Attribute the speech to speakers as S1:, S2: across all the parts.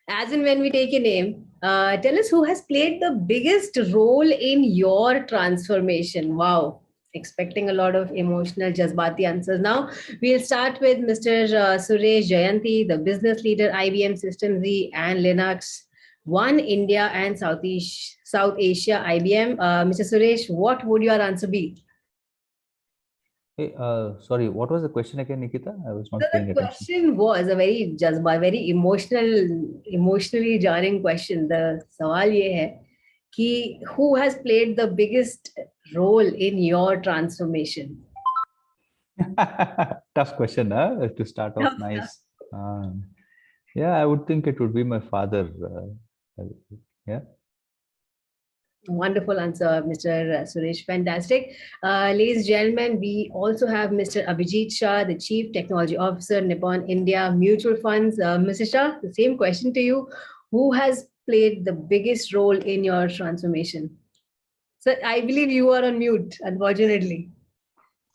S1: as and when we take a name, tell us who has played the biggest role in your transformation. Wow. Expecting a lot of emotional Jazbati answers. Now, we'll start with Mr. Suresh Jayanti, the business leader, IBM Systems Z and Linux, One India and South Asia, IBM. Mr. Suresh, what would your answer be?
S2: Hey, sorry, what was the question again, Nikita? I was not
S1: So
S2: paying
S1: the
S2: attention.
S1: question was a very jazba, very emotionally jarring question. The सवाल ये है कि who has played the biggest role in your transformation?
S2: Tough question, huh? To start off nice. Yeah, I would think it would be my father. Yeah.
S1: Wonderful answer, Mr. Suresh. Fantastic. Ladies and gentlemen, we also have Mr. Abhijit Shah, the Chief Technology Officer, Nippon India Mutual Funds. Mr. Shah, the same question to you. Who has played the biggest role in your transformation? So I believe you are on mute, unfortunately.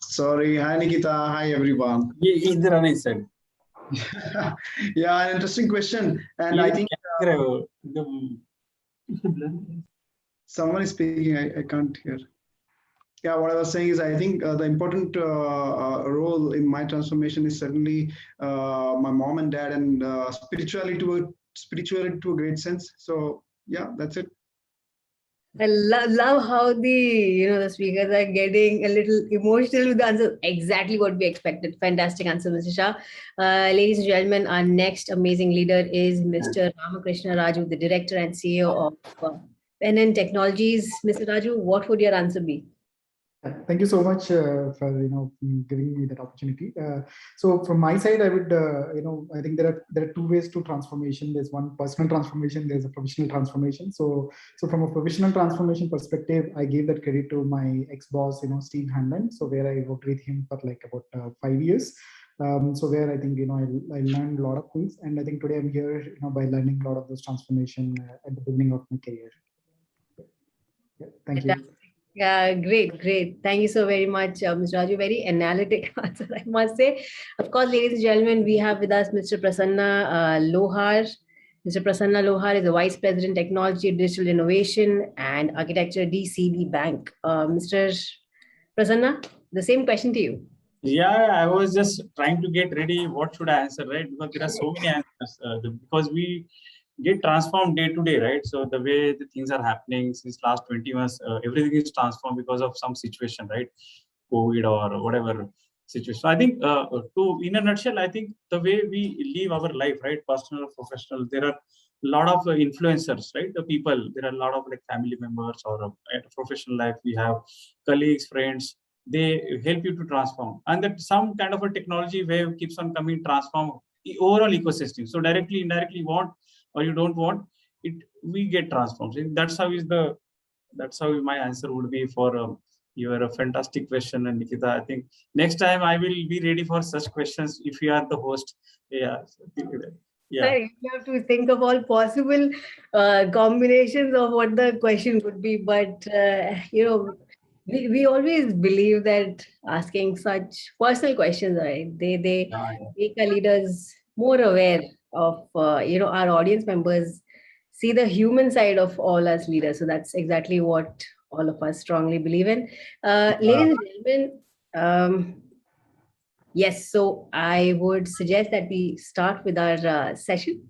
S3: Sorry. Hi, Nikita. Hi, everyone.
S4: He's the running side.
S3: Yeah, an interesting question. And I think someone is speaking. I can't hear. Yeah, what I was saying is I think the important role in my transformation is certainly my mom and dad and spirituality to a great sense. So yeah, that's it.
S1: I love how the speakers are getting a little emotional with the answer. Exactly what we expected. Fantastic answer, Mr. Shah. Ladies and gentlemen, our next amazing leader is Mr. Ramakrishna Raju, the director and CEO of Penn Technologies. Mr. Raju, what would your answer be?
S5: Thank you so much for giving me that opportunity. So from my side, I would I think there are two ways to transformation. There's one personal transformation. There's a professional transformation. So from a professional transformation perspective, I gave that credit to my ex-boss, Steve Hanlon. So where I worked with him for like about 5 years. So where I think I learned a lot of things, and I think today I'm here by learning a lot of those transformation at the beginning of my career. Yeah, thank you.
S1: Yeah, great. Thank you so very much, Mr. Raju. Very analytic answer, I must say. Of course, ladies and gentlemen, we have with us Mr. Prasanna Lohar. Mr. Prasanna Lohar is the Vice President, Technology, Digital Innovation and Architecture, DCB Bank. Mr. Prasanna, the same question to you.
S4: Yeah, I was just trying to get ready. What should I answer, right? Because there are so many answers. Because we get transformed day to day, right? So the way the things are happening since last 20 months, everything is transformed because of some situation, right? COVID or whatever situation. So I think in a nutshell, I think the way we live our life, right? Personal or professional, there are a lot of influencers, right? The people, there are a lot of like family members or professional life. We have colleagues, friends, they help you to transform. And that some kind of a technology wave keeps on coming, transform the overall ecosystem. So directly, indirectly, want or you don't want it, we get transformed. That's how my answer would be for your fantastic question. And Nikita, I think next time I will be ready for such questions if you are the host. Yeah.
S1: You have to think of all possible combinations of what the question would be, but we always believe that asking such personal questions, right? They make our leaders more aware of our audience members see the human side of all us leaders. So that's exactly what all of us strongly believe in. Ladies and gentlemen, yes, so I would suggest that we start with our session.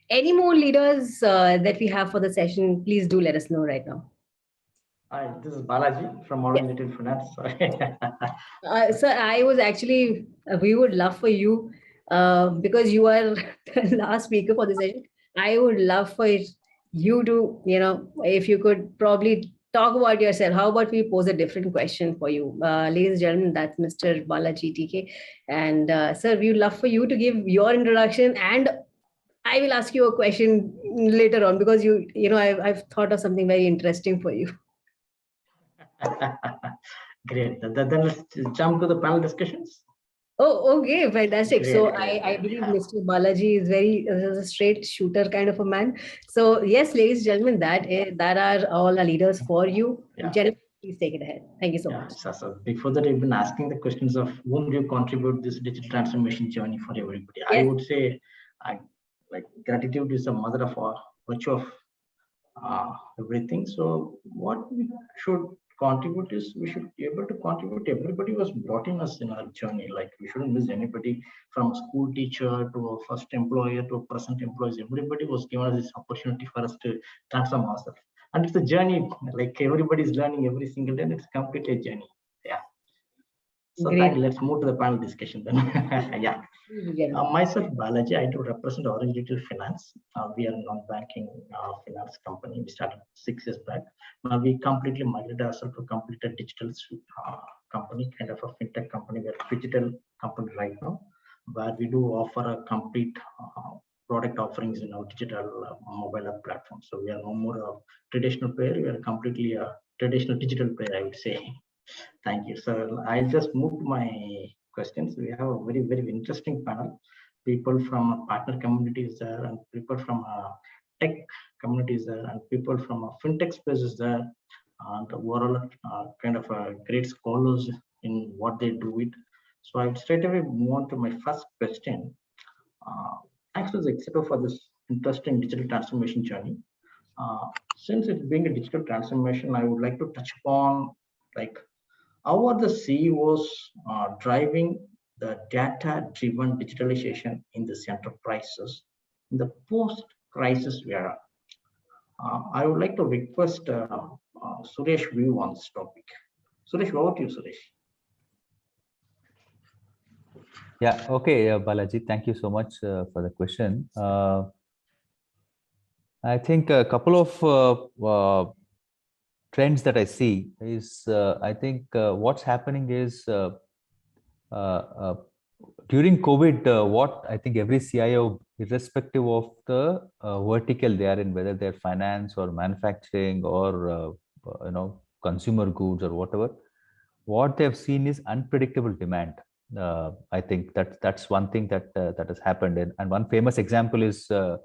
S1: Any more leaders that we have for the session, please do let us know right now.
S6: Hi, this is Balaji from Modern Little Finance.
S1: Sir, I was actually, we would love for you, because you are the last speaker for the session. I would love for you to, if you could probably talk about yourself. How about we pose a different question for you? Ladies and gentlemen, that's Mr. Balaji TK. And sir, we would love for you to give your introduction, and I will ask you a question later on because I've thought of something very interesting for you.
S6: Great. Then let's jump to the panel discussions.
S1: Oh, okay, fantastic. Great, so I believe Mr. Balaji is a straight shooter kind of a man. So yes, ladies and gentlemen, that are all our leaders for you. Yeah. Gentlemen, please take it ahead. Thank you so much.
S6: So before that, I've been asking the questions of whom do you contribute this digital transformation journey for everybody. Yes. I would say like gratitude is the mother of virtue of everything. So what we should contribute is we should be able to contribute. Everybody was brought in us in our journey. Like we shouldn't miss anybody, from school teacher to a first employer to present employees. Everybody was given us this opportunity for us to transform ourselves. And it's a journey. Like everybody is learning every single day. And it's completely a journey. Yeah. So thank you. Let's move to the panel discussion then. Yeah. Myself, Balaji, I do represent Orange Retail Finance. We are a non-banking finance company. We started 6 years back. We completely migrated ourselves to complete a digital company, kind of a fintech company. We are a digital company right now, where we do offer a complete product offerings in our digital mobile app platform. So we are no more a traditional player. We are completely a traditional digital player, I would say. Thank you. So I'll just move to my questions. We have a very, very interesting panel. People from partner communities there, and people from tech communities there, and people from fintech spaces there, and overall kind of great scholars in what they do it. So I would straight away move on to my first question. Thanks to the Exeto for this interesting digital transformation journey. Since it's being a digital transformation, I would like to touch upon like how are the CEOs driving the data-driven digitalization in this enterprises in the post-crisis era? I would like to request Suresh view on this topic. Suresh, over to you, Suresh.
S2: Yeah, okay, Balaji, thank you so much for the question. I think a couple of trends that I see is, I think what's happening is during COVID, what I think every CIO, irrespective of the vertical they are in, whether they're finance or manufacturing or consumer goods or whatever, what they've seen is unpredictable demand. I think that's one thing that has happened, and one famous example is there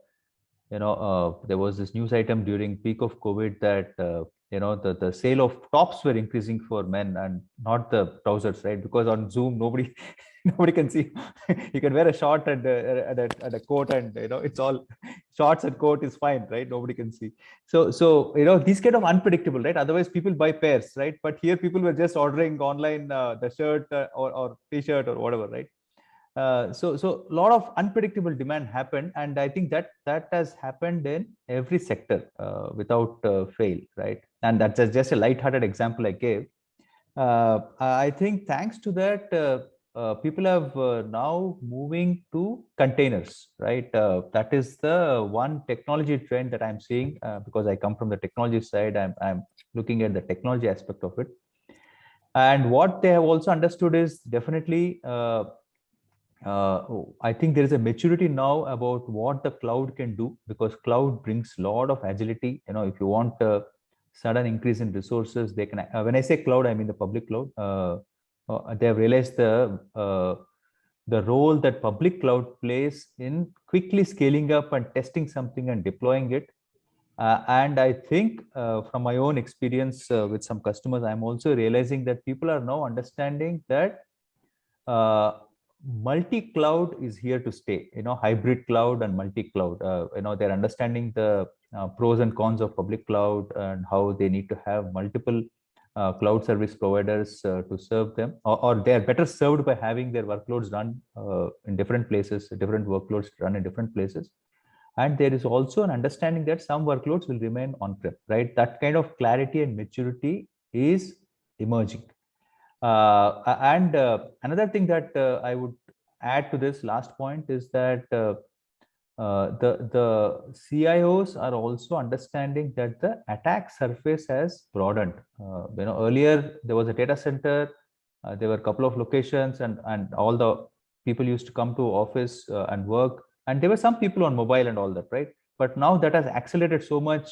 S2: was this news item during peak of COVID that the sale of tops were increasing for men and not the trousers, right? Because on Zoom nobody can see. You can wear a short and a coat, and it's all shorts and coat is fine, right? Nobody can see. So these kind of unpredictable, right? Otherwise people buy pairs, right? But here people were just ordering online the shirt or t-shirt or whatever, right? So a lot of unpredictable demand happened, and I think that has happened in every sector without fail, right? And that's just a light-hearted example I gave. I think thanks to that, people have now moving to containers, right? That is the one technology trend that I'm seeing because I come from the technology side. I'm looking at the technology aspect of it, and what they have also understood is definitely. I think there is a maturity now about what the cloud can do, because cloud brings a lot of agility. If you want a sudden increase in resources, they can. When I say cloud, I mean the public cloud. They have realized the role that public cloud plays in quickly scaling up and testing something and deploying it. And I think from my own experience with some customers, I'm also realizing that people are now understanding that multi-cloud is here to stay. Hybrid cloud and multi-cloud. They're understanding the pros and cons of public cloud and how they need to have multiple cloud service providers to serve them, or they are better served by having their workloads run in different places, different workloads run in different places. And there is also an understanding that some workloads will remain on-prem, right? That kind of clarity and maturity is emerging. And another thing that I would add to this last point is that the CIOs are also understanding that the attack surface has broadened. Earlier there was a data center, there were a couple of locations, and all the people used to come to office and work, and there were some people on mobile and all that, right? But now that has accelerated so much.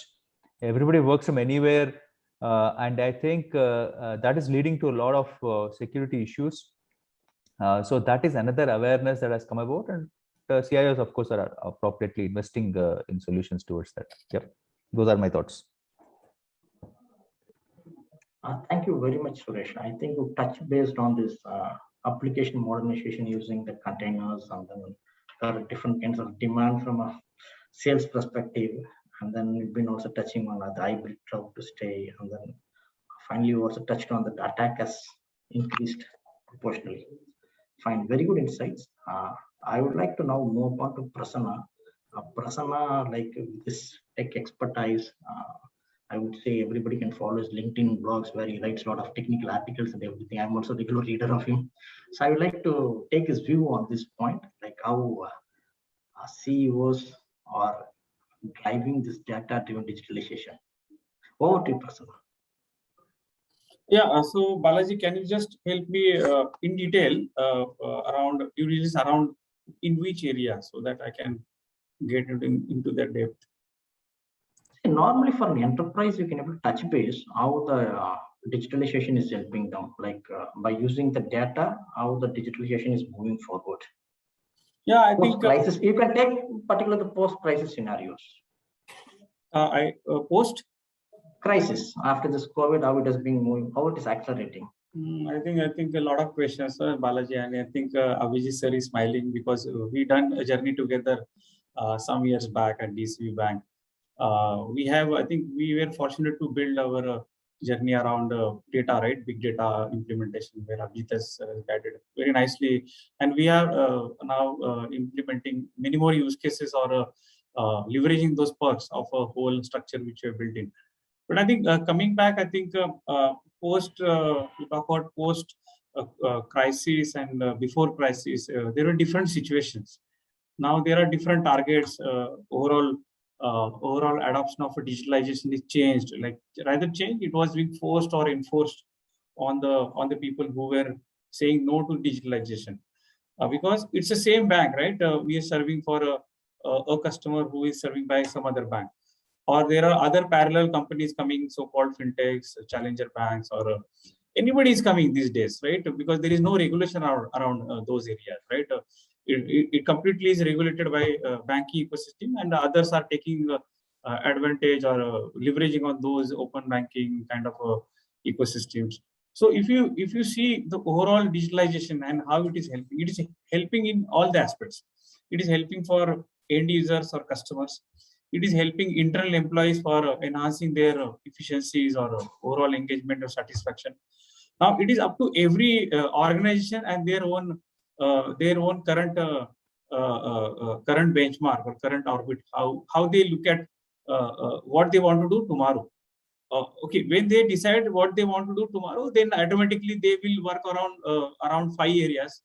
S2: Everybody works from anywhere. And I think that is leading to a lot of security issues. So that is another awareness that has come about, and CIOs, of course, are appropriately investing in solutions towards that. Yep, those are my thoughts.
S6: Thank you very much, Suresh. I think you touched based on this application modernization using the containers and then there are different kinds of demand from a sales perspective, and then we've been also touching on the hybrid cloud to stay, and then finally we also touched on the attack has increased proportionally. Fine, very good insights. I would like to now move on to Prasanna. Prasanna, like this tech expertise, I would say everybody can follow his LinkedIn blogs where he writes a lot of technical articles and everything. I'm also a regular reader of him. So I would like to take his view on this point, like how CEOs are driving this data-driven digitalization. Over to you, Prasanna.
S4: Yeah, so Balaji, can you just help me in detail around in which area so that I can get into that depth?
S6: Normally for an enterprise, you can able to touch base how the digitalization is helping them, like by using the data, how the digitalization is moving forward.
S4: Yeah, I think
S6: crisis. You can take particularly the post-crisis scenarios.
S4: Post
S6: crisis after this COVID, how it has been moving, how it is accelerating.
S4: I think a lot of questions, Balaji, and I think Abhijit sir is smiling because we done a journey together some years back at DCB Bank. I think we were fortunate to build our journey around data, right? Big data implementation, where Abhijit has guided very nicely. And we are now implementing many more use cases or leveraging those perks of a whole structure which we have built in. But I think coming back, I think we talk about post crisis and before crisis, there were different situations. Now there are different targets. Overall adoption of digitalization is changed. Like rather changed, it was being forced or enforced on the people who were saying no to digitalization, because it's the same bank, right? We are serving for a customer who is serving by some other bank, or there are other parallel companies coming, so-called fintechs, challenger banks, or anybody is coming these days, right? Because there is no regulation around those areas, right? It completely is regulated by banking ecosystem, and others are taking advantage or leveraging on those open banking kind of ecosystems. So if you see the overall digitalization and how it is helping in all the aspects. It is helping for end users or customers. It is helping internal employees for enhancing their efficiencies or overall engagement or satisfaction. Now it is up to every organization and their own current benchmark or current orbit, how they look at what they want to do tomorrow. Okay, when they decide what they want to do tomorrow, then automatically they will work around 5 areas.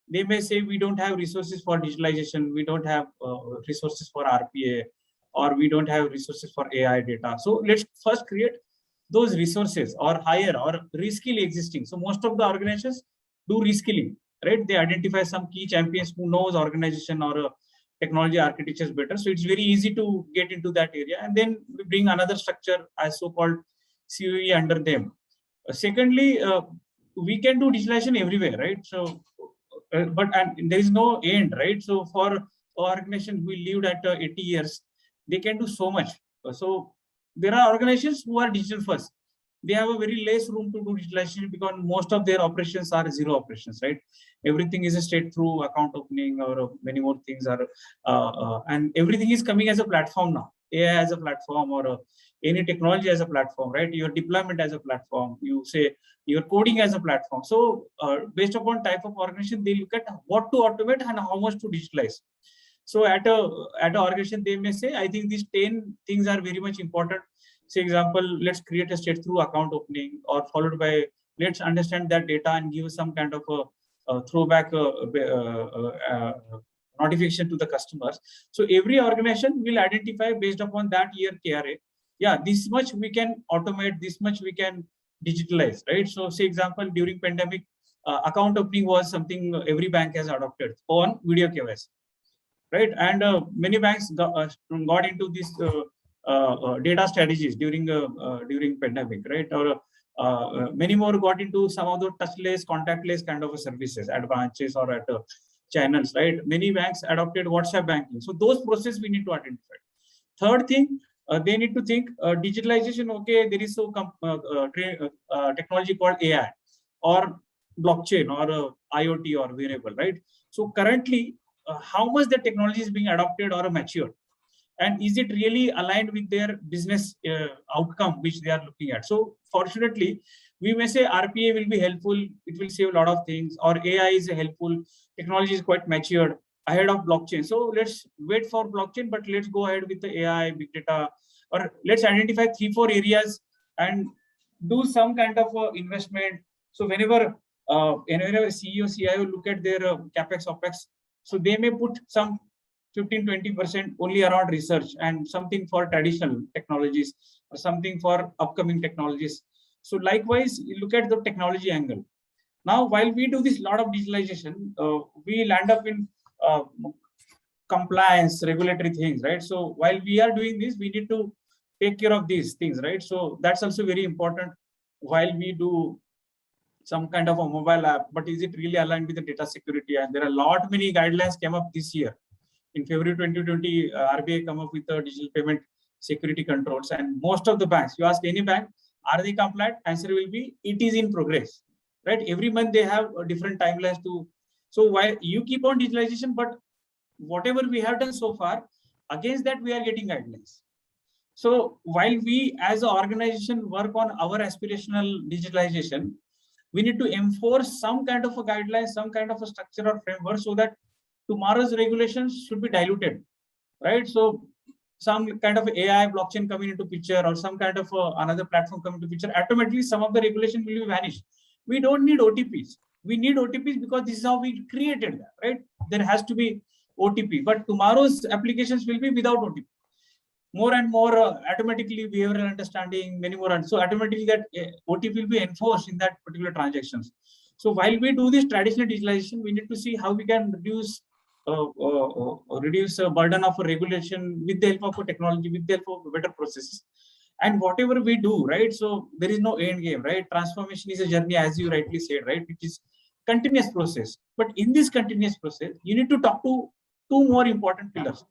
S4: They may say we don't have resources for digitalization, we don't have resources for RPA, or we don't have resources for AI data. So let's first create those resources or hire or reskill existing. So most of the organizations do reskilling, right? They identify some key champions who knows organization or technology architectures better. So it's very easy to get into that area. And then we bring another structure as so-called COE under them. Secondly, we can do digitalization everywhere, right? So, and there is no end, right? So for organizations who lived at 80 years, they can do so much. So there are organizations who are digital first. They have a very less room to do digitalization because most of their operations are zero operations, right? Everything is a straight through account opening, or many more things are, and everything is coming as a platform now. AI as a platform, or any technology as a platform, right? Your deployment as a platform. You say your coding as a platform. So based upon type of organization, they look at what to automate and how much to digitalize. So at an organization, they may say, I think these 10 things are very much important. Say example, let's create a straight through account opening, or followed by let's understand that data and give some kind of a throwback notification to the customers. So every organization will identify based upon that year KRA. Yeah, this much we can automate, this much we can digitalize, right? So say example, during pandemic, account opening was something every bank has adopted on video KYC, right? And many banks got into this data strategies during pandemic, right? Or many more got into some of the touchless, contactless kind of services at branches or at channels, right? Many banks adopted WhatsApp banking. So those processes we need to identify. Third thing, they need to think digitalization. Okay, there is technology called AI or blockchain or IoT or wearable, right? So currently, how much the technology is being adopted or matured, and is it really aligned with their business outcome which they are looking at. So fortunately, we may say RPA will be helpful, it will save a lot of things, or AI is helpful, technology is quite matured ahead of blockchain. So let's wait for blockchain, but let's go ahead with the AI, big data, or let's identify 3-4 areas and do some kind of investment. So whenever CEO, CIO look at their capex, opex, so they may put some 15-20% only around research and something for traditional technologies or something for upcoming technologies. So likewise, you look at the technology angle. Now, while we do this lot of digitalization, we land up in compliance, regulatory things, right? So while we are doing this, we need to take care of these things, right? So that's also very important while we do some kind of a mobile app, but is it really aligned with the data security? And there are many guidelines came up this year. In February 2020, RBI come up with the digital payment security controls, and most of the banks, you ask any bank, are they compliant? Answer will be, it is in progress, right? Every month they have different timelines to. So while you keep on digitalization, but whatever we have done so far, against that we are getting guidelines. So while we as an organization work on our aspirational digitalization, we need to enforce some kind of a guideline, some kind of a structure or framework, so that tomorrow's regulations should be diluted, right? So some kind of AI, blockchain coming into picture, or some kind of another platform coming into picture, automatically some of the regulation will be vanished. We don't need OTPs. We need OTPs because this is how we created that, right? There has to be OTP, but tomorrow's applications will be without OTP. More and more automatically behavioral understanding, many more, and so automatically that OTP will be enforced in that particular transactions. So while we do this traditional digitalization, we need to see how we can reduce burden of regulation with the help of technology, with the help of better processes. And whatever we do, right? So there is no end game, right? Transformation is a journey, as you rightly said, right? Which is continuous process. But in this continuous process, you need to talk to two more important pillars.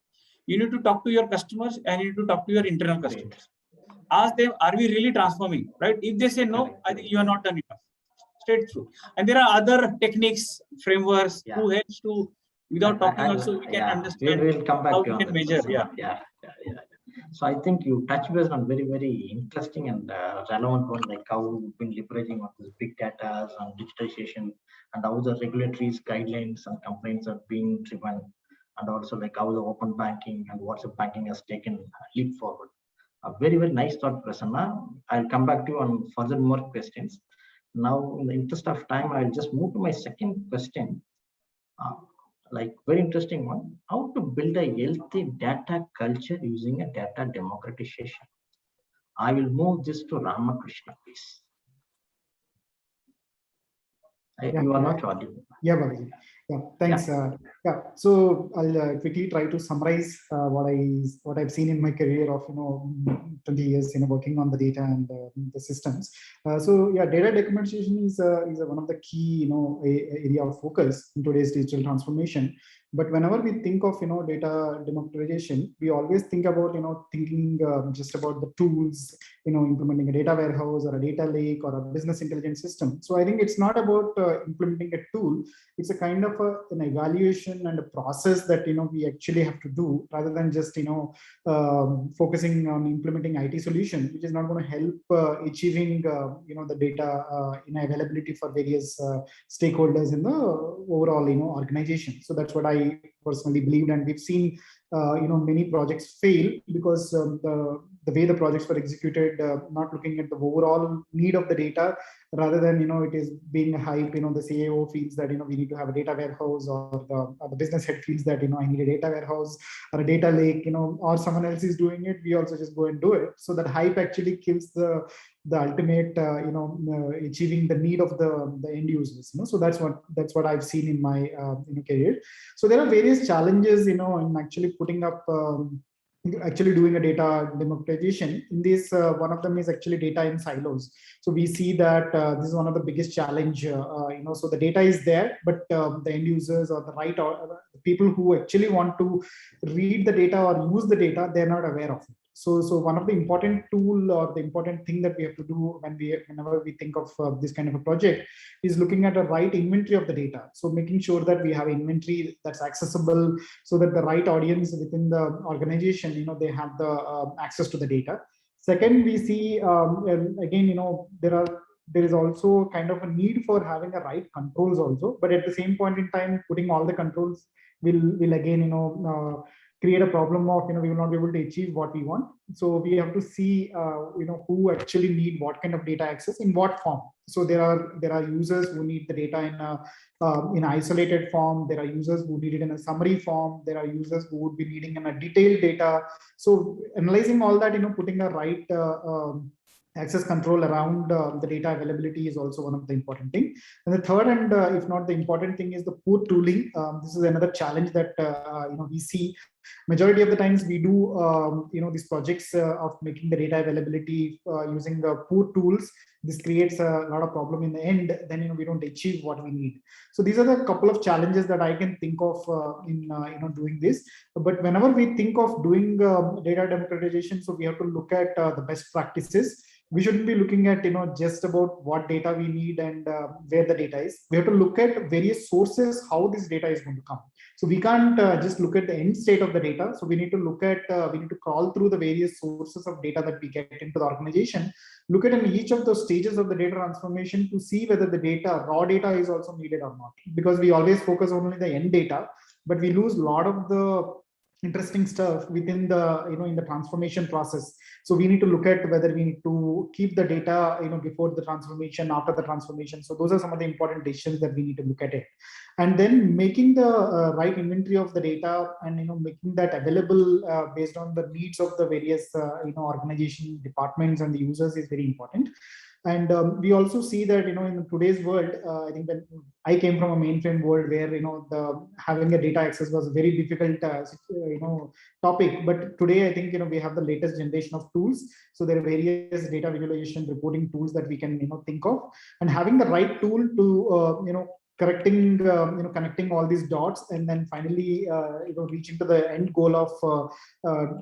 S4: You need to talk to your customers and you need to talk to your internal customers. Ask them, are we really transforming, right? If they say no, I think you are not done enough. Straight through. And there are other techniques, frameworks who helps to, without talking also, we can understand
S6: we'll come back
S4: how
S6: to
S4: we can measure.
S6: So I think you touch base on very, very interesting and relevant one, like how we've been leveraging on this big data and digitization, and how the regulatory guidelines and complaints are being driven, and also like how the open banking and WhatsApp banking has taken a leap forward. A very, very nice thought, Prasanna. I'll come back to you on further more questions. Now, in the interest of time, I'll just move to my second question. Like very interesting one, how to build a healthy data culture using a data democratization. I will move this to Ramakrishna, please. You are not audible.
S5: Yeah, Balaji. Yeah, thanks. So I'll quickly try to summarize what I've seen in my career of 20 years working on the data and the systems. So yeah, data documentation is one of the key area of focus in today's digital transformation. But whenever we think of data democratization, we always think about thinking just about the tools, implementing a data warehouse or a data lake or a business intelligence system. So I think it's not about implementing a tool. It's a kind of an evaluation and a process that we actually have to do, rather than just focusing on implementing IT solution, which is not going to help achieving the data availability for various stakeholders in the overall organization. So that's what I personally believed, and we've seen many projects fail because the way the projects were executed, not looking at the overall need of the data, rather than it is being a hype. The CAO feels that we need to have a data warehouse, or the business head feels that I need a data warehouse or a data lake, or someone else is doing it, we also just go and do it. So that hype actually kills the ultimate achieving the need of the end users. So that's what I've seen in my career. So there are various challenges in actually putting up actually doing a data democratization. In this, one of them is actually data in silos. So we see that this is one of the biggest challenge. So the data is there, but the end users or the people who actually want to read the data or use the data, they're not aware of it. So one of the important tool or the important thing that we have to do whenever we think of this kind of a project is looking at a right inventory of the data. So making sure that we have inventory that's accessible, so that the right audience within the organization, they have the access to the data. Second, we see again, there is also kind of a need for having a right controls also, but at the same point in time, putting all the controls will again, create a problem of, we will not be able to achieve what we want. So we have to see, who actually need what kind of data access in what form. So there are users who need the data in isolated form. There are users who need it in a summary form. There are users who would be needing in a detailed data. So analyzing all that, putting the right access control around the data availability is also one of the important things. And the third, and if not the important thing, is the poor tooling. This is another challenge that we see. Majority of the times we do these projects of making the data availability using the poor tools. This creates a lot of problem in the end. Then we don't achieve what we need. So these are the couple of challenges that I can think of in doing this. But whenever we think of doing data democratization, so we have to look at the best practices. We shouldn't be looking at just about what data we need and where the data is. We have to look at various sources, how this data is going to come. So we can't just look at the end state of the data. So we need to look at, we need to crawl through the various sources of data that we get into the organization, look at in each of those stages of the data transformation to see whether the data, raw data, is also needed or not. Because we always focus only the end data, but we lose a lot of the interesting stuff within the in the transformation process. So we need to look at whether we need to keep the data before the transformation, after the transformation. So those are some of the important decisions that we need to look at it. And then making the right inventory of the data and making that available based on the needs of the various organization departments and the users is very important. And we also see that in today's world, I think that I came from a mainframe world where having a data access was a very difficult topic. But today I think we have the latest generation of tools. So there are various data visualization reporting tools that we can think of, and having the right tool to connecting all these dots, and then finally reaching to the end goal of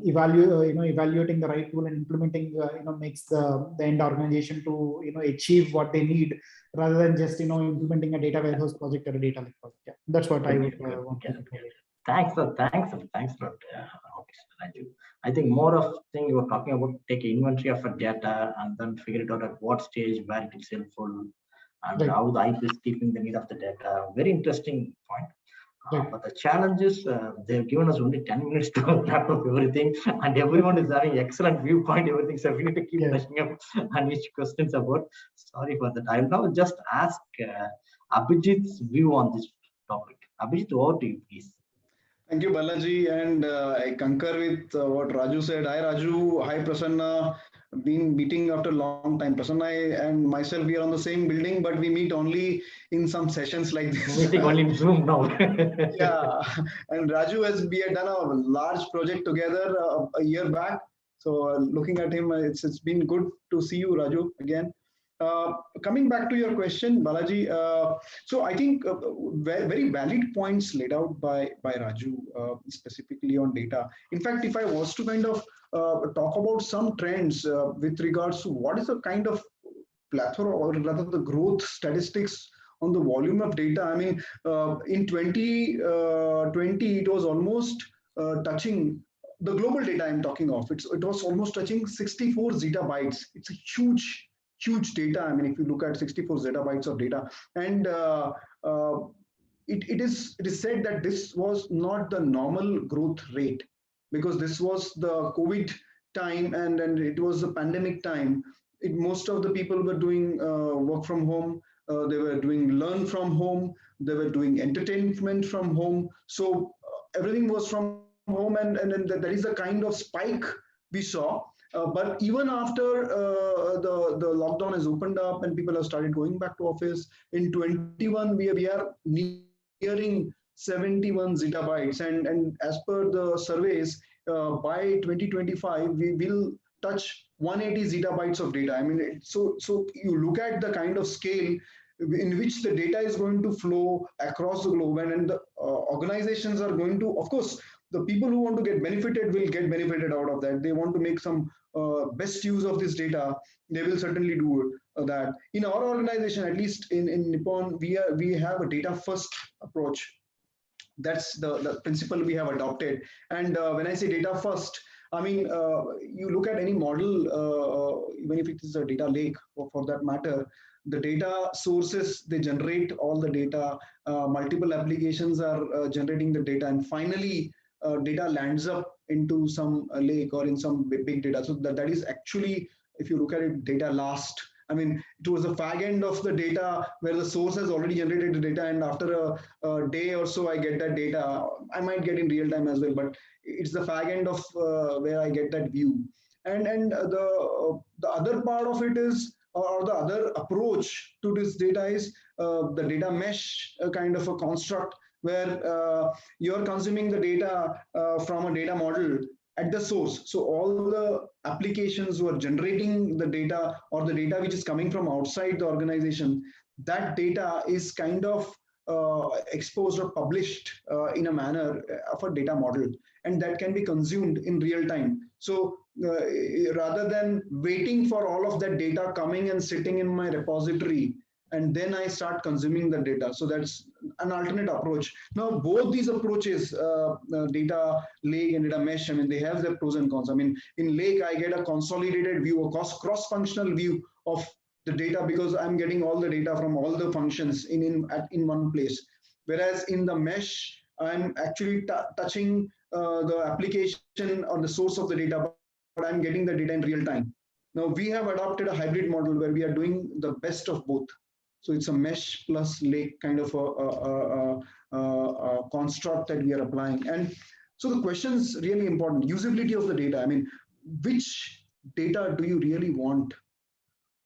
S5: evaluating the right tool and implementing makes the end organization to achieve what they need, rather than just implementing a data warehouse project or a data lake project. Yeah, that's what I would want to do.
S6: Thanks a lot, Raju. I think more of thing you were talking about, take inventory of a data and then figure it out at what stage, where it is helpful, and right, how the IP is keeping the need of the data. Very interesting point. Right. But the challenge is they've given us only 10 minutes to wrap up everything, and everyone is having excellent viewpoint, everything. So we need to keep touching up on each questions about. Sorry for that. I'll now just ask Abhijit's view on this topic. Abhijit, over to you, please.
S3: Thank you, Balaji, and I concur with what Raju said. Hi, Raju. Hi, Prasanna. Been meeting after a long time. Prasanna and myself, we are on the same building, but we meet only in some sessions like this.
S6: Meeting only in Zoom now.
S3: Yeah, and Raju we had done a large project together a year back. So looking at him, it's been good to see you, Raju, again. Coming back to your question, Balaji, so I think very valid points laid out by Raju, specifically on data. In fact, if I was to kind of talk about some trends with regards to what is the kind of plethora or rather the growth statistics on the volume of data. I mean, in 2020, it was almost touching the global data I'm talking of. It was almost touching 64 zettabytes. It's a huge data. I mean, if you look at 64 zettabytes of data, and it is said that this was not the normal growth rate, because this was the COVID time and it was the pandemic time. Most of the people were doing work from home. They were doing learn from home. They were doing entertainment from home. So everything was from home, and there is a kind of spike we saw. But even after the lockdown has opened up and people have started going back to office, in 21 we are nearing 71 zettabytes, and as per the surveys, by 2025 we will touch 180 zettabytes of data. I mean, so you look at the kind of scale in which the data is going to flow across the globe, and the organizations are going to, of course, the people who want to get benefited will get benefited out of that. They want to make some best use of this data, they will certainly do that. In our organization, at least in Nippon, we have a data first approach. That's the principle we have adopted. And when I say data first, I mean, you look at any model, even if it is a data lake or for that matter, the data sources, they generate all the data, multiple applications are generating the data, and finally data lands up into some lake or in some big data. So that is actually, if you look at it, data last. I mean, it was the fag end of the data where the source has already generated the data, and after a day or so, I get that data. I might get in real time as well, but it's the fag end of where I get that view. And the other part of it is, or the other approach to this data is the data mesh kind of a construct where you're consuming the data from a data model at the source. So all the applications who are generating the data or the data which is coming from outside the organization, that data is kind of exposed or published in a manner of a data model, and that can be consumed in real time. So rather than waiting for all of that data coming and sitting in my repository, and then I start consuming the data. So that's an alternate approach. Now, both these approaches, data lake and data mesh, I mean, they have their pros and cons. I mean, in lake, I get a consolidated view, a cross-functional view of the data because I'm getting all the data from all the functions in one place. Whereas in the mesh, I'm actually touching the application or the source of the data, but I'm getting the data in real time. Now, we have adopted a hybrid model where we are doing the best of both. So it's a mesh plus lake kind of a construct that we are applying. And so the question is really important. Usability of the data. I mean, which data do you really want?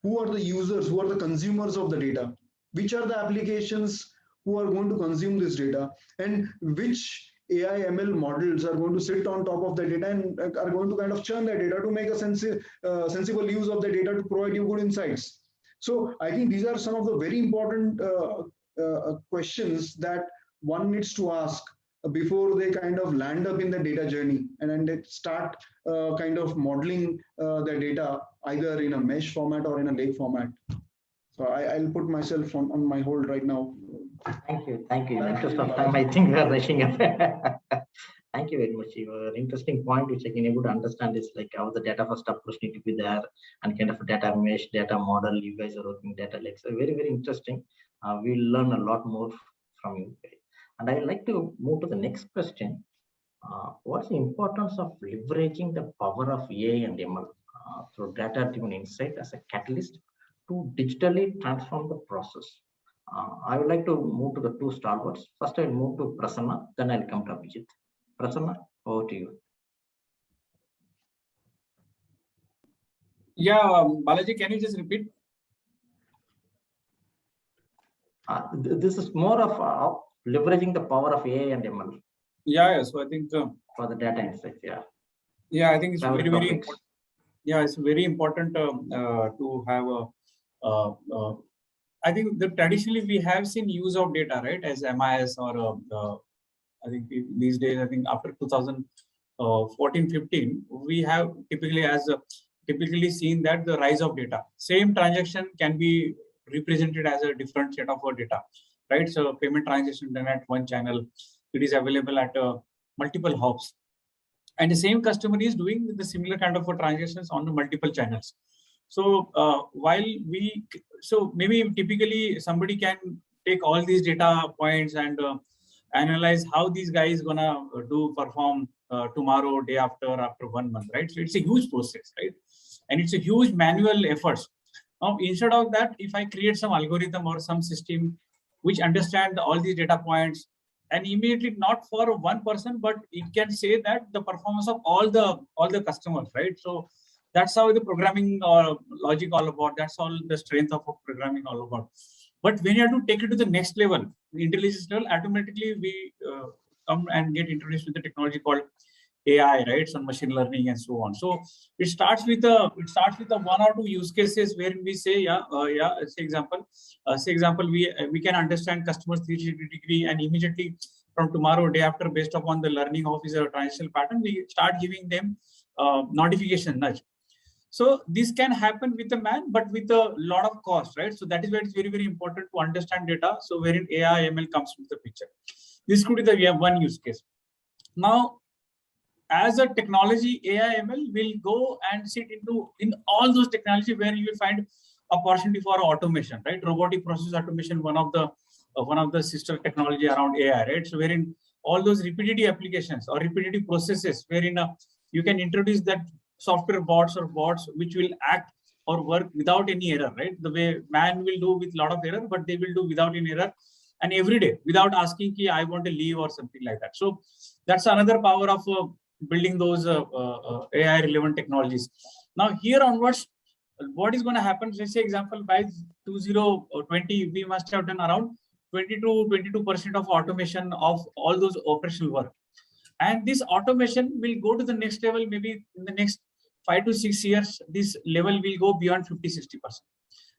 S3: Who are the users? Who are the consumers of the data? Which are the applications who are going to consume this data? And which AI ML models are going to sit on top of the data and are going to kind of churn the data to make a sensible use of the data to provide you good insights? So I think these are some of the very important questions that one needs to ask before they kind of land up in the data journey and then they start kind of modeling their data either in a mesh format or in a lake format. So I'll put myself on my hold right now.
S6: Thank you. Thank you. In the interest of time, I think we are rushing up. Thank you very much. Your interesting point, which I can able to understand, is like how the data first approach need to be there and kind of data mesh, data model. You guys are working data lakes. So very, very interesting. We'll learn a lot more from you. And I would like to move to the next question. What's the importance of leveraging the power of AI and ML through data-driven insight as a catalyst to digitally transform the process? I would like to move to the two stalwarts. First, I'll move to Prasanna, then I'll come to Abhijit. Prasanna, over to you.
S4: Yeah, Balaji, can you just repeat?
S6: This is more of leveraging the power of AI and ML.
S4: Yeah. So I think
S6: for the data insights, yeah.
S4: Yeah, I think it's very important. Yeah, it's very important to have a. I think that traditionally we have seen use of data, right, as MIS or I think these days, I think after 2014-15, we have typically seen that the rise of data. Same transaction can be represented as a different set of data, right? So payment transaction done at one channel, it is available at multiple hubs. And the same customer is doing the similar kind of transactions on the multiple channels. So so maybe typically somebody can take all these data points and analyze how these guys gonna perform tomorrow, day after 1 month, right? So it's a huge process, right? And it's a huge manual effort. Now, instead of that, if I create some algorithm or some system which understand all these data points and immediately not for one person, but it can say that the performance of all the customers, right? So that's how the programming or logic all about. That's all the strength of programming all about. But when you have to take it to the next level, the intelligence level, automatically we come and get introduced to the technology called AI, right? So machine learning and so on. So it starts with the 1 or 2 use cases where we say, say example, we can understand customers 360 degree and immediately from tomorrow, day after, based upon the learning of his transitional pattern, we start giving them notification nudge. So this can happen with a man, but with a lot of cost, right? So that is why it's very, very important to understand data. So wherein AI, ML comes into the picture. This could be the one use case. Now, as a technology, AI, ML will go and sit in all those technology where you will find opportunity for automation, right? Robotic process automation, one of the sister technology around AI, right? So wherein all those repetitive applications or repetitive processes, wherein you can introduce that software bots or bots which will act or work without any error, right? The way man will do with a lot of error, but they will do without any error and every day without asking ki I want to leave or something like that. So that's another power of building those AI relevant technologies. Now here onwards, what is going to happen? Let's say example by 2020, we must have done around 20 to 22% of automation of all those operational work. And this automation will go to the next level, maybe in the next 5 to 6 years, this level will go beyond 50-60%.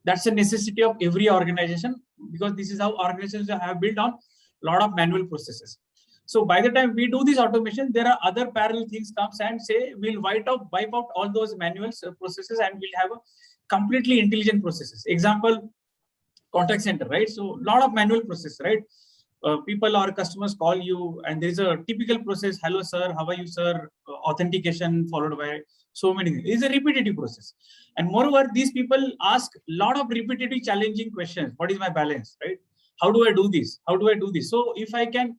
S4: That's a necessity of every organization, because this is how organizations have built on a lot of manual processes. So by the time we do this automation, there are other parallel things comes and say, we'll wipe out all those manual processes and we'll have a completely intelligent processes. Example, contact center, right? So a lot of manual process, right? People or customers call you and there's a typical process. Hello, sir. How are you, sir? Authentication followed by so many things. It's a repetitive process. And moreover, these people ask a lot of repetitive challenging questions. What is my balance, right? How do I do this? How do I do this? So if I can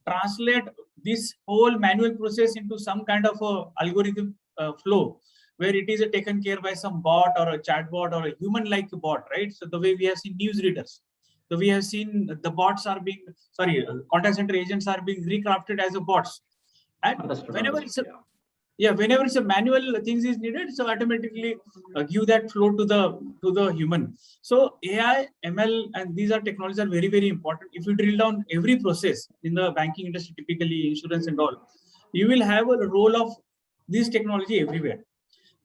S4: translate this whole manual process into some kind of a algorithm flow, where it is taken care by some bot or a chat bot or a human-like bot, right? So the way we have seen newsreaders, so we have seen the bots are being, contact center agents are being recrafted as a bots. And whenever it's a, whenever it's a manual things is needed, so automatically give that flow to the human. So AI, ML, and these are technologies are very, very important. If you drill down every process in the banking industry, typically insurance and all, you will have a role of this technology everywhere.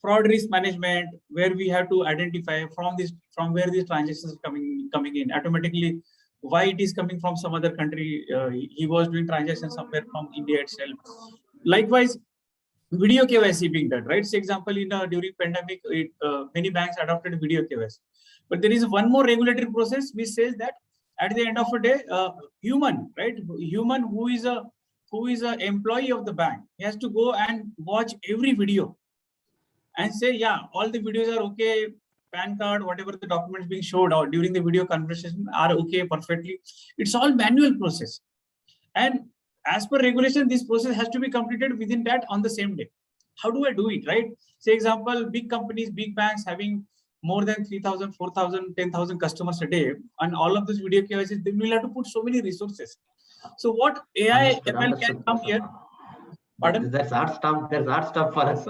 S4: Fraud risk management, where we have to identify from where these transactions are coming in automatically, why it is coming from some other country. He was doing transactions somewhere from India itself. Likewise, video KYC being done, right? So example, during pandemic, many banks adopted video KYC. But there is one more regulatory process which says that at the end of the day, human, right? Human who is a employee of the bank, he has to go and watch every video and say, yeah, all the videos are okay, PAN card, whatever the documents being showed or during the video conversation are okay perfectly. It's all manual process. And as per regulation, this process has to be completed within that on the same day. How do I do it, right? Say example, big companies, big banks having more than 3,000, 4,000, 10,000 customers a day, and all of this video KYC, they will have to put so many resources. So what AI, ML can come here? Pardon?
S6: There's hard stuff. There's hard stuff for us.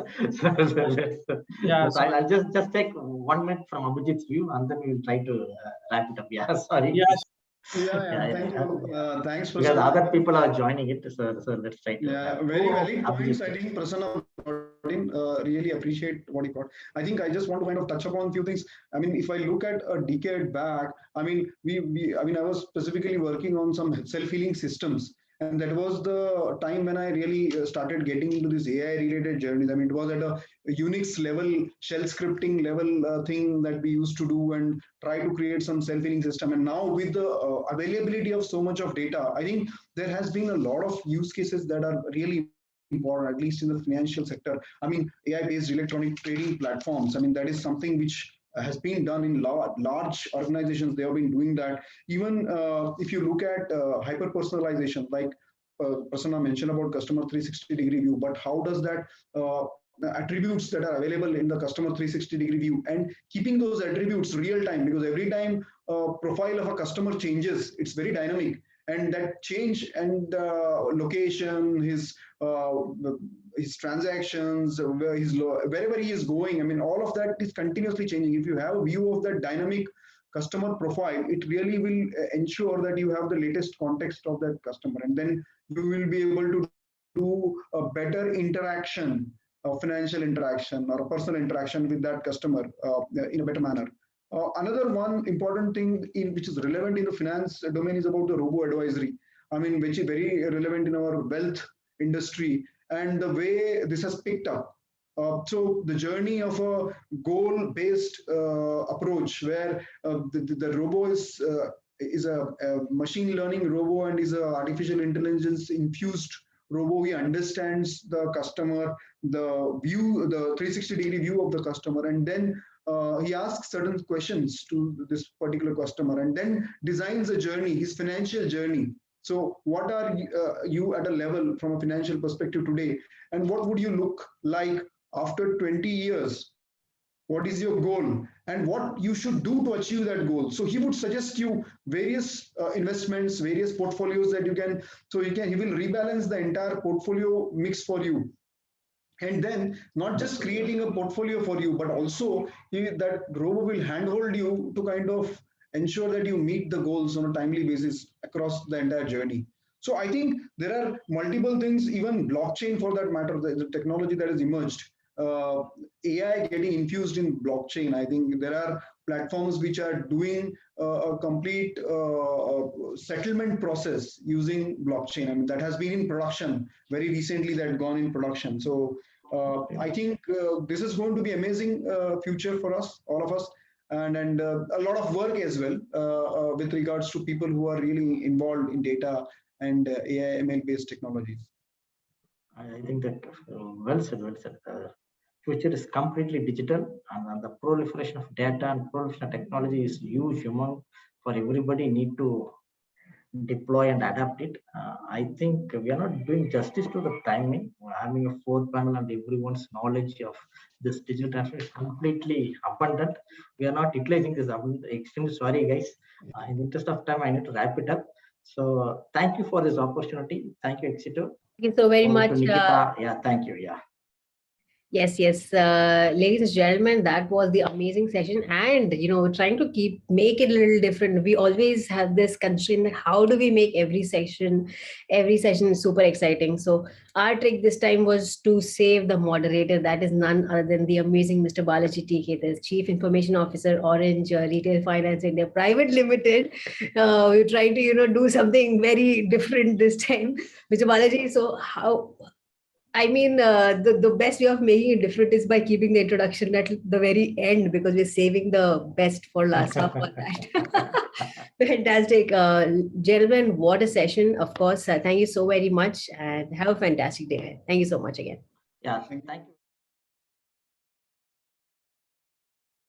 S6: I'll just take 1 minute from Abhijit's view, and then we'll try to wrap it up. Yeah, sorry.
S3: Yes. Thank you. Thanks,
S6: because
S3: Prasanna.
S6: other people are joining it, so let's try to.
S3: Yeah, very valid points. I think Prasanna really appreciate what he got. I think I just want to kind of touch upon a few things. I mean, if I look at a decade back, I mean, I was specifically working on some self-healing systems. And that was the time when I really started getting into this AI-related journeys. I mean, it was at a Unix level, shell scripting level thing that we used to do and try to create some self-healing system. And now with the availability of so much of data, I think there has been a lot of use cases that are really important, at least in the financial sector. I mean, AI-based electronic trading platforms. I mean, that is something which has been done in large organizations. They have been doing that. Even if you look at hyper-personalization, like Prasanna mentioned about customer 360-degree view, but how does that attributes that are available in the customer 360-degree view and keeping those attributes real time, because every time profile of a customer changes, it's very dynamic. And that change and location, his transactions, wherever he is going, I mean, all of that is continuously changing. If you have a view of that dynamic customer profile, it really will ensure that you have the latest context of that customer. And then you will be able to do a better interaction, a financial interaction or a personal interaction with that customer in a better manner. Another one important thing which is relevant in the finance domain is about the robo-advisory. I mean, which is very relevant in our wealth industry, and the way this has picked up. So the journey of a goal-based approach, where the robo is a machine learning robo and is a artificial intelligence infused robo. He understands the customer, the 360-degree view of the customer, and then he asks certain questions to this particular customer, and then designs a journey, his financial journey. So what are you at a level from a financial perspective today, and what would you look like after 20 years? What is your goal and what you should do to achieve that goal? So he would suggest you various investments, various portfolios that you can, he will rebalance the entire portfolio mix for you. And then not just creating a portfolio for you, but also that robo will handhold you to kind of ensure that you meet the goals on a timely basis across the entire journey. So I think there are multiple things, even blockchain for that matter, the technology that has emerged. AI getting infused in blockchain. I think there are platforms which are doing a complete settlement process using blockchain. I mean, that has been in production very recently, that had gone in production. So I think this is going to be amazing future for us, all of us, and a lot of work as well with regards to people who are really involved in data and AI ML based technologies.
S6: I think that well said. Future is completely digital, and the proliferation of data and proliferation of technology is huge amount for everybody need to deploy and adapt it. I think we are not doing justice to the timing. We're having a fourth panel and everyone's knowledge of this digital transformation is completely abundant. We are not utilizing this abundant. Extremely sorry, guys. In the interest of time, I need to wrap it up. So thank you for this opportunity. Thank you, Exito.
S1: Thank you so very much.
S6: Nikita. Yeah, thank you. Yeah.
S1: Yes. Ladies and gentlemen, that was the amazing session. And, trying to make it a little different. We always have this constraint, how do we make every session super exciting? So our trick this time was to save the moderator. That is none other than the amazing Mr. Balaji TK, the Chief Information Officer, Orange Retail Finance India Private Limited. We're trying to, do something very different this time. Mr. Balaji, so the best way of making it different is by keeping the introduction at the very end, because we're saving the best for last half of that. Fantastic. Gentlemen, what a session. Of course, thank you so very much and have a fantastic day. Thank you so much again.
S6: Yeah, thank you.